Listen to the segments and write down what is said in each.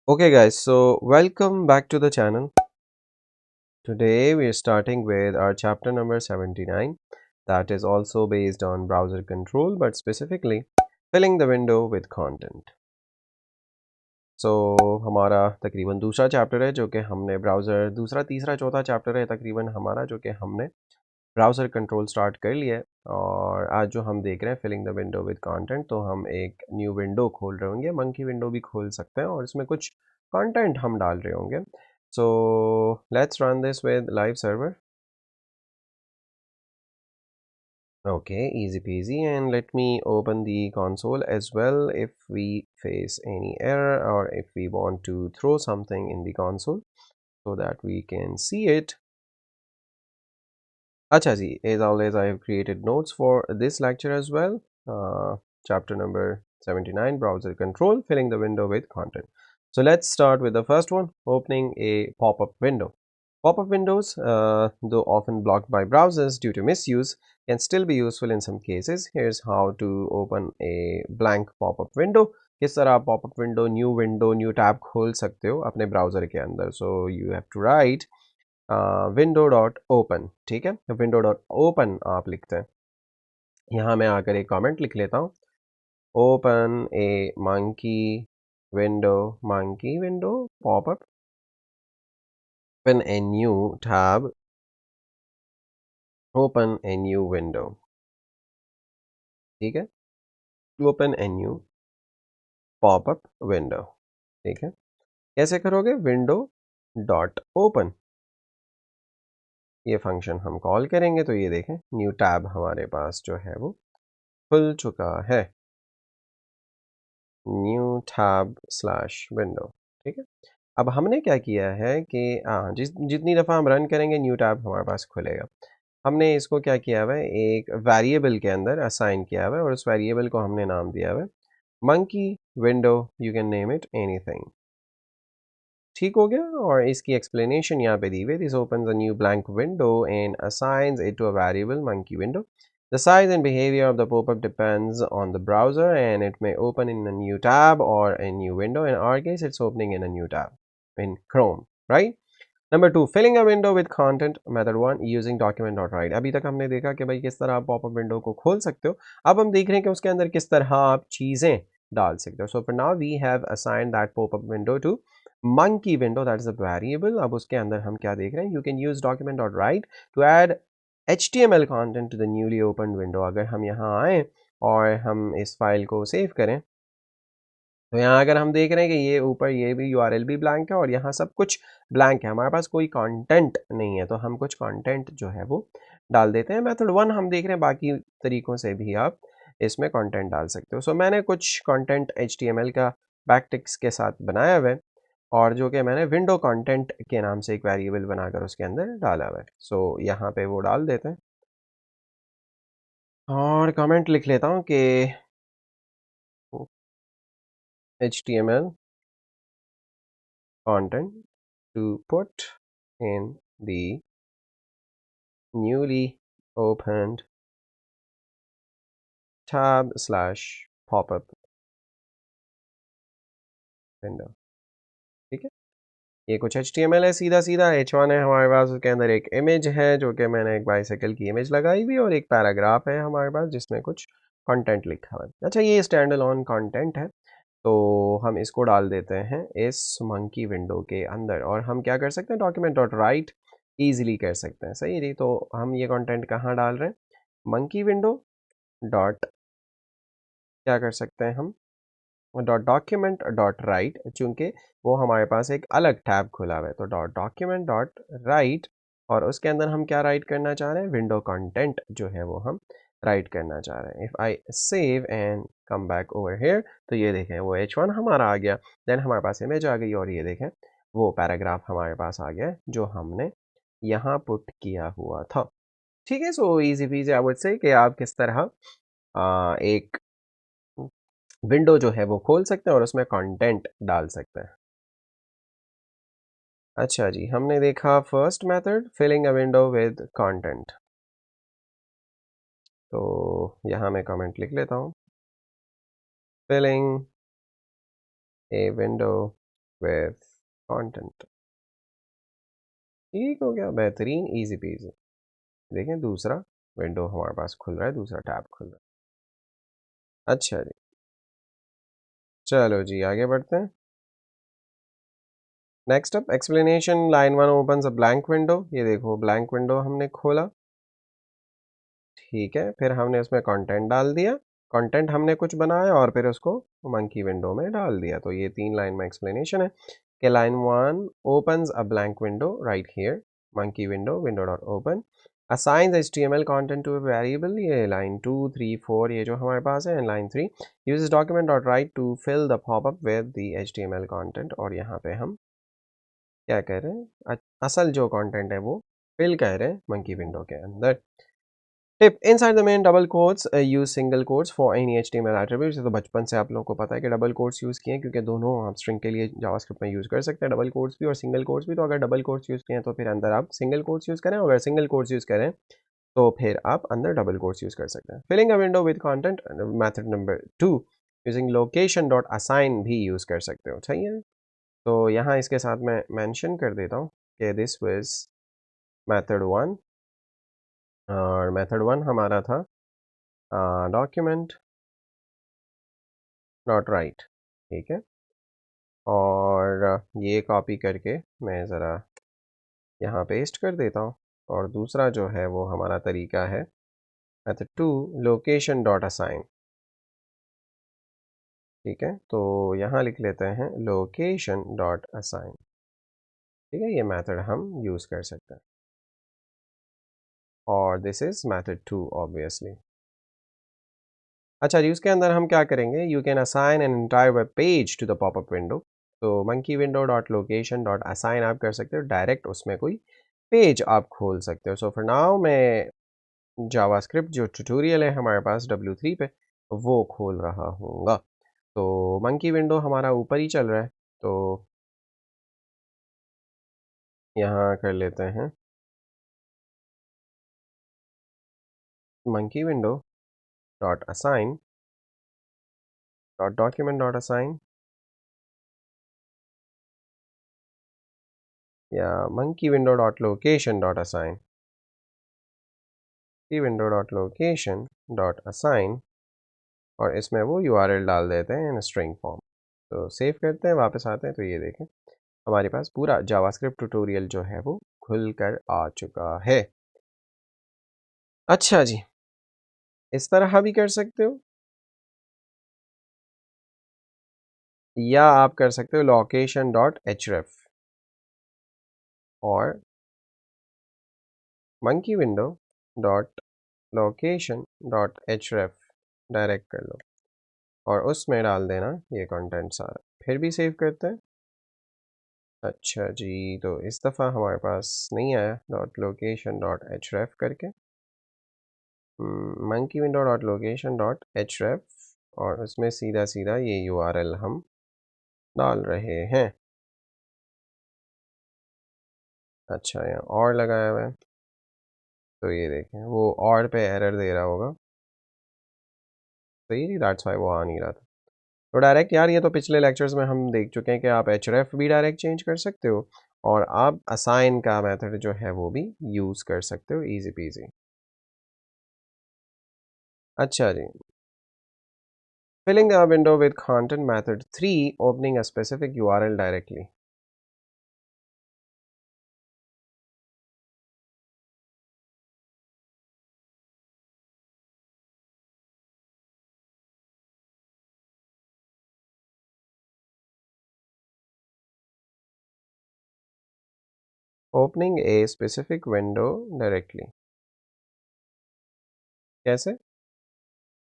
Okay, guys, so welcome back to the channel. Today we are starting with our chapter number 79, that is also based on browser control, but specifically filling the window with content. So हमारा तकरीबन दूसरा chapter है जो कि हमने browser दूसरा तीसरा चौथा चैप्टर है तकरीबन हमारा जो कि हमने ब्राउज़र कंट्रोल स्टार्ट कर लिया है। और आज जो हम देख रहे हैं filling the window with content, तो हम एक न्यू विंडो खोल रहे होंगे, मंकी विंडो भी खोल सकते हैं और इसमें कुछ कंटेंट हम डाल रहे होंगे। So let's run this with live server. Okay, easy peasy, and let me open the console as well if we face any error or if we want to throw something in the console so that we can see it. Acha ji, as always I have created notes for this lecture as well. Chapter number 79, browser control, filling the window with content. So let's start with the first one, opening a pop-up window. Pop-up windows, though often blocked by browsers due to misuse, can still be useful in some cases. Here's how to open a blank pop-up window. किस तरह आप pop-up window, new tab खोल सकते हो अपने browser के अंदर. So you have to write window dot open. ठीक है, window dot open आप लिखते हैं. यहाँ मैं आकर एक comment लिख लेता हूँ. Open a monkey window pop-up. Open a new tab. Open a new window. ठीक है, open a new popup window. ठीक है, कैसे करोगे? विंडो डॉट ओपन ये फंक्शन हम कॉल करेंगे तो ये देखें न्यू टैब हमारे पास जो है वो खुल चुका है. New tab slash window. ठीक है, अब हमने क्या किया है कि जितनी दफ़ा हम रन करेंगे न्यू टैब हमारे पास खुलेगा. हमने इसको क्या किया हुआ है, एक वेरिएबल के अंदर असाइन किया हुआ है और उस वेरिएबल को हमने नाम दिया हुआ है monkey window. You can name it anything. ठीक हो गया, और इसकी एक्सप्लेनेशन यहाँ पे दी हुई. This opens a new blank window and assigns it to a variable monkey window. The size and behavior of the pop-up depends on the browser and it may open in a new tab or a new window. In our case, it's opening in a new tab in Chrome, right? Number 2, filling a window with content. Method 1, using document.write. अभी तक हमने देखा कि भाई किस तरह आप popup window को खोल सकते हो. अब हम देख रहे हैं कि उसके अंदर किस तरह आप चीज़ें डाल सकते हो. So for now we have assign that popup window to monkey window, that is a variable. अब उसके अंदर हम क्या देख रहे हैं, you can use document.write to add HTML content to the newly opened window. अगर हम यहाँ आए और हम इस फाइल को सेव करें तो यहाँ अगर हम देख रहे हैं कि ये ऊपर ये भी URL भी ब्लैंक है और यहाँ सब कुछ ब्लैंक है, हमारे पास कोई कंटेंट नहीं है, तो हम कुछ कंटेंट जो है वो डाल देते हैं. मेथड 1 हम देख रहे हैं, बाकी तरीकों से भी आप इसमें कंटेंट डाल सकते हो. सो मैंने कुछ कंटेंट HTML का बैकटिक्स के साथ बनाया हुआ है और जो कि मैंने विंडो कंटेंट के नाम से एक वेरिएबल बनाकर उसके अंदर डाला हुआ है. सो यहाँ पे वो डाल देते हैं और कमेंट लिख लेता हूँ कि HTML content to put in the newly opened tab slash pop-up window. ठीक है, ये कुछ HTML है, सीधा सीधा H1 है हमारे पास. उसके अंदर एक इमेज है जो कि मैंने एक बाइसाइकिल की इमेज लगाई हुई, और एक पैराग्राफ है हमारे पास जिसमें कुछ कंटेंट लिखा हुआ है. अच्छा, ये स्टैंड अलोन कंटेंट है तो हम इसको डाल देते हैं इस मंकी विंडो के अंदर. और हम क्या कर सकते हैं, डॉक्यूमेंट डॉट राइट ईजिली कर सकते हैं. सही जी, तो हम ये कंटेंट कहाँ डाल रहे हैं, मंकी विंडो डॉट क्या कर सकते हैं हम, डॉट डॉक्यूमेंट डॉट राइट, चूँकि वो हमारे पास एक अलग टैब खुला हुआ है, तो डॉट डॉक्यूमेंट डॉट राइट. और उसके अंदर हम क्या राइट करना चाह रहे हैं, विंडो कंटेंट जो है वो हम राइट करना चाह रहे हैं. If I save and come back over here, तो ये देखें वो H1 हमारा आ गया. देन हमारे पास इमेज आ गई और ये देखें वो पैराग्राफ हमारे पास आ गया जो हमने यहाँ पुट किया हुआ था. ठीक है, so easy PG I would say कि आप किस तरह एक विंडो जो है वो खोल सकते हैं और उसमें कंटेंट डाल सकते हैं. अच्छा जी, हमने देखा first method, filling a window with content. तो यहाँ मैं कमेंट लिख लेता हूँ, filling a window with content. ठीक हो गया, बेहतरीन, इजी पीजी। देखें दूसरा विंडो हमारे पास खुल रहा है, दूसरा टैब खुल रहा है। अच्छा जी, चलो जी आगे बढ़ते हैं। Next up explanation, line 1 opens a blank window. ये देखो ब्लैंक विंडो हमने खोला, ठीक है, फिर हमने उसमें कंटेंट डाल दिया, कंटेंट हमने कुछ बनाया और फिर उसको मंकी विंडो में डाल दिया। तो ये 3 लाइन में एक्सप्लेनेशन है कि line 1 opens a blank window right here, monkey window, window dot open, assigns HTML content to a variable, ये लाइन 2 3 4 ये जो हमारे पास है, line 3 uses document dot write to fill the pop-up with the HTML content। और यहाँ पे हम क्या कह रहे हैं, असल जो कंटेंट है वो फिल कह रहे हैं मंकी विंडो के अंदर। Tip, inside the main double quotes use single quotes for any HTML attributes. तो बचपन से आप लोगों को पता है कि डबल कोट्स यूज़ किए हैं, क्योंकि दोनों आप स्ट्रिंग के लिए जावास्क्रिप्ट में यूज़ कर सकते हैं, डबल कोट्स भी और सिंगल कोट्स भी। तो अगर डबल कोट्स यूज़ किए हैं तो फिर अंदर आप सिंगल कोट्स यूज़ करें, अगर सिंगल कोट्स यूज़ करें तो फिर आप अंदर डबल कोट्स यूज़ कर सकते हैं। Filling a window with content, method number 2 using location dot assign भी यूज़ कर सकते हो, सही है। तो यहाँ इसके साथ मैं मेंशन कर देता हूँ कि दिस वाज मेथड 1, और मेथड 1 हमारा था डॉक्यूमेंट डॉट राइट, ठीक है। और ये कॉपी करके मैं ज़रा यहाँ पेस्ट कर देता हूँ। और दूसरा जो है वो हमारा तरीका है मेथड 2 लोकेशन डॉट असाइन, ठीक है। तो यहाँ लिख लेते हैं लोकेशन डॉट असाइन, ठीक है, ये मेथड हम यूज़ कर सकते हैं। और दिस इज़ मेथड 2 ऑब्वियसली। अच्छा जी, उसके अंदर हम क्या करेंगे, you can assign an entire web page to the popup window. तो monkey window dot location dot assign आप कर सकते हो, डायरेक्ट उसमें कोई पेज आप खोल सकते हो। सो फॉर नाउ मैं जावास्क्रिप्ट जो ट्यूटोरियल है हमारे पास W3 पे वो खोल रहा हूँगा। तो मंकी विंडो हमारा ऊपर ही चल रहा है, तो यहाँ कर लेते हैं monkey window dot assign dot document dot assign, या monkey window dot location dot assign, की window dot location dot assign, और इसमें वो URL डाल देते हैं इन स्ट्रिंग फॉर्म। तो सेव करते हैं, वापस आते हैं, तो ये देखें हमारे पास पूरा जावास्क्रिप्ट ट्यूटोरियल जो है वो खुल कर आ चुका है। अच्छा जी, इस तरह भी कर सकते हो, या आप कर सकते हो लोकेशन डॉट href और monkey window dot location dot href direct कर लो और उसमें डाल देना ये कंटेंट सारा, फिर भी सेव करते हैं। अच्छा जी, तो इस दफ़ा हमारे पास नहीं आया डॉट लोकेशन डॉट href करके, monkey window dot location dot href, और उसमें सीधा सीधा ये URL हम डाल रहे हैं। अच्छा, यहाँ और लगाया हुआ है, तो ये देखें वो और पे एरर दे रहा होगा, सही, दैट्स वाई वो आ नहीं रहा था। तो डायरेक्ट यार, ये तो पिछले लेक्चर्स में हम देख चुके हैं कि आप href भी डायरेक्ट चेंज कर सकते हो, और आप असाइन का मेथड जो है वो भी यूज़ कर सकते हो, इजी पीजी। अच्छा जी, filling the window with content, method 3 opening a specific URL directly। opening a specific window directly, कैसे,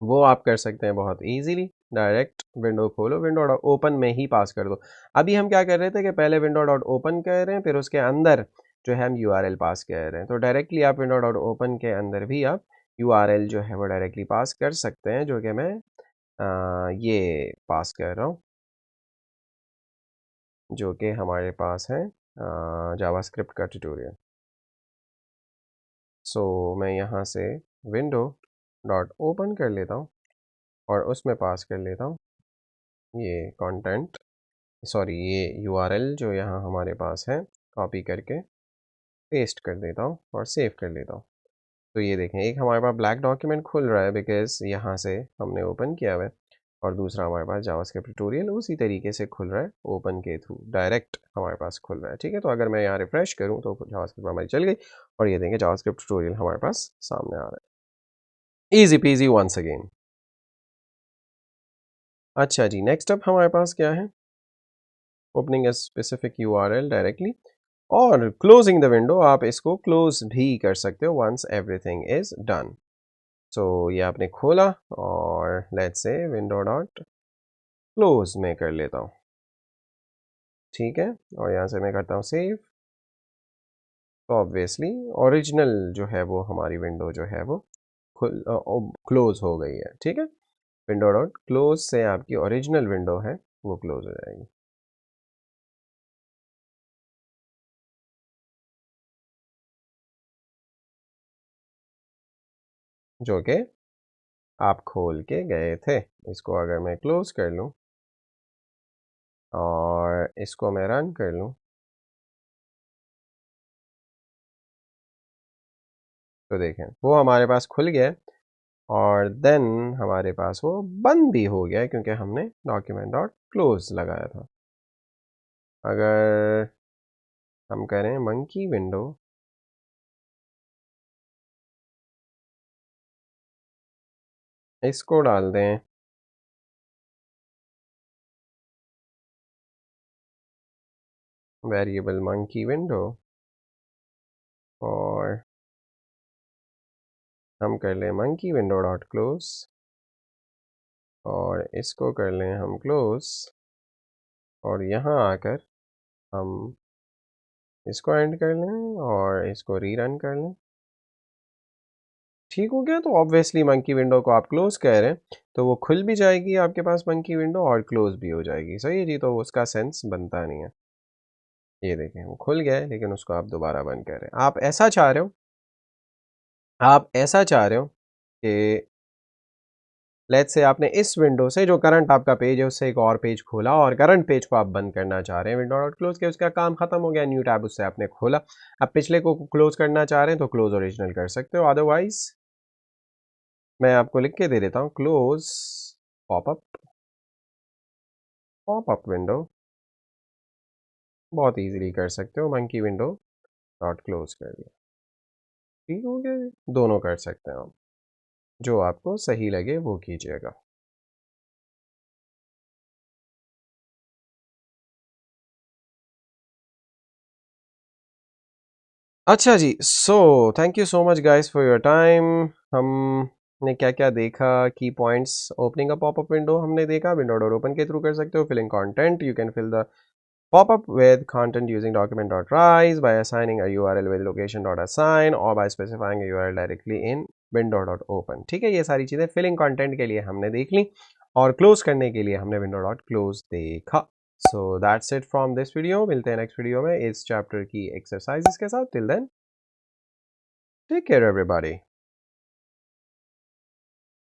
वो आप कर सकते हैं बहुत इजीली। डायरेक्ट विंडो खोलो, विंडो डॉट ओपन में ही पास कर दो। अभी हम क्या कर रहे थे कि पहले विंडो डॉट ओपन कह रहे हैं, फिर उसके अंदर जो है हम URL पास कह रहे हैं। तो डायरेक्टली आप विंडो डॉट ओपन के अंदर भी आप URL जो है वो डायरेक्टली पास कर सकते हैं, जो कि मैं ये पास कर रहा हूँ, जो कि हमारे पास है जावास्क्रिप्ट का ट्यूटोरियल। सो मैं यहाँ से विंडो डॉट ओपन कर लेता हूँ और उसमें पास कर लेता हूँ ये कंटेंट सॉरी ये यूआरएल जो यहाँ हमारे पास है कॉपी करके पेस्ट कर देता हूँ और सेव कर लेता हूँ। तो ये देखें एक हमारे पास ब्लैक डॉक्यूमेंट खुल रहा है बिकॉज यहाँ से हमने ओपन किया हुआ है, और दूसरा हमारे पास जावास्क्रिप्ट ट्यूटोरियल उसी तरीके से खुल रहा है, ओपन के थ्रू डायरेक्ट हमारे पास खुल रहा है। ठीक है, तो अगर मैं यहाँ रिफ्रेश करूँ तो जावास्क्रिप्ट हमारी चल गई और ये देखें जावास्क्रिप्ट ट्यूटोरियल हमारे पास सामने आ रहा है। Easy peasy once again. अच्छा जी, नेक्स्ट अप हमारे पास क्या है? Opening a specific URL directly और क्लोजिंग द विंडो। आप इसको क्लोज भी कर सकते हो once everything is done. So ये आपने खोला और let's say window dot close में कर लेता हूँ। ठीक है, और यहाँ से मैं करता हूँ सेव। तो ऑब्वियसली ओरिजिनल जो है वो हमारी विंडो जो है वो क्लोज हो गई है। ठीक है, विंडो डॉट क्लोज से आपकी ओरिजिनल विंडो है वो क्लोज हो जाएगी। जो कि आप खोल के गए थे। इसको अगर मैं क्लोज कर लूँ और इसको मैं रन कर लूँ तो देखें वो हमारे पास खुल गया और देन हमारे पास वो बंद भी हो गया क्योंकि हमने डॉक्यूमेंट डॉट क्लोज लगाया था। अगर हम करें मंकी विंडो इसको डाल दें वेरिएबल मंकी विंडो और हम कर लें मंकी विंडो डॉट क्लोज और इसको कर लें हम क्लोज और यहाँ आकर हम इसको एंड कर लें और इसको रीरन कर लें। ठीक हो गया। तो ऑब्वियसली मंकी विंडो को आप क्लोज कह रहे हैं तो वो खुल भी जाएगी आपके पास मंकी विंडो और क्लोज भी हो जाएगी। सही है जी, तो उसका सेंस बनता नहीं है। ये देखें वो खुल गया है लेकिन उसको आप दोबारा बंद कर रहे हैं। आप ऐसा चाह रहे हो, आप ऐसा चाह रहे हो कि लेट्स से आपने इस विंडो से जो करंट आपका पेज है उससे एक और पेज खोला और करंट पेज को आप बंद करना चाह रहे हैं विंडो डॉट क्लोज के, उसका काम खत्म हो गया, न्यू टैब उससे आपने खोला। अब पिछले को क्लोज करना चाह रहे हैं तो क्लोज ओरिजिनल कर सकते हो, अदरवाइज मैं आपको लिख के दे देता हूँ क्लोज पॉपअप, पॉपअप विंडो बहुत इजीली कर सकते हो, मंकी विंडो डॉट क्लोज कर दिया। ठीक हो गया, दोनों कर सकते हैं आप, जो आपको सही लगे वो कीजिएगा। अच्छा जी, so thank you so much guys for your time. हमने क्या क्या देखा, की points. Opening a popup window हमने देखा, विंडो डॉट ओपन के थ्रू कर सकते हो। Filling content, you can fill the pop-up with content using document.rise by assigning a URL with location.assign or by specifying a URL directly in window.open। ठीक है, ये सारी चीज़ें फिलिंग कंटेंट के लिए हमने देख ली और क्लोज करने के लिए हमने window.close देखा। So that's it from this video. मिलते हैं नेक्स्ट वीडियो में इस चैप्टर की एक्सरसाइजेस के साथ। Till then take care everybody.